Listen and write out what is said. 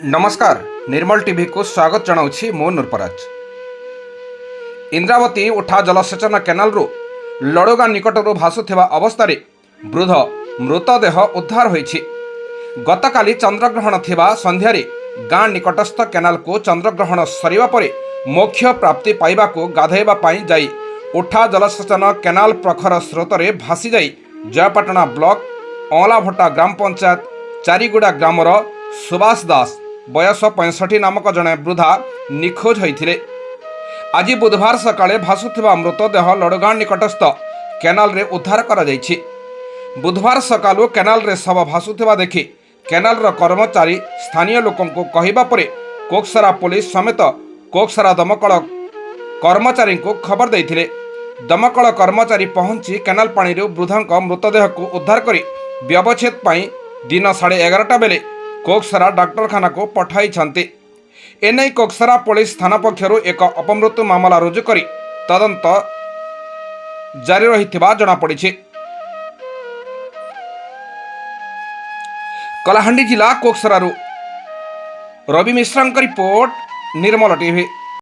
नमस्कार निर्मल टीवी को स्वागत जनाऊँगी मो नूरपराज। इंद्रावती उठा जलसेचन केनाल लड़ोगा निकटरू भासुवा अवस्था वृद्ध मृतदेह उद्धार होईछि। गतकाली चंद्रग्रहण थिबा संध्यारे गाँ निकटस्थ केनाल को चंद्रग्रहण सरिबा परे मोक्ष प्राप्ति पाइबाकू गाधैबा पाई जाई उठा जलसेचन केनाल प्रखर स्रोतरे भासी जाई जयपाटना ब्लॉक अँलाभटा ग्राम पंचायत चारिगुड़ा ग्रामर सुभाष दास बयस 65 नामक जड़े वृद्धा निखोज होते। आज बुधवार सकाळे भासुवा मृतदेह लड़गाँ निकटस्थ केनाल रे उद्धार करा जायछि। बुधवार सकालू केनाल रे शव भासुवा देखि केनाल कर्मचारी स्थानीय लोकों को कहिबा परे कोकसरा पुलिस समेत कोकसरा दमकल कर्मचारी को खबर देइथिले। दमकल कर्मचारी पहुंची केनाल पानी वृद्धा मृतदेह को उद्धार करी व्यवच्छेद पाई दिन 11:30 बेले कोकसरा डाक्तरखाना को पठाई। एने कोकसरा पुलिस थाना पक्षरु एक अपमृत्यु मामला रुजु करी तदंत जारी रहिथिबा जणा पड़िछि। कलाहांडी जिला कोकसरारू रवि मिश्रा रिपोर्ट निर्मल टीवी।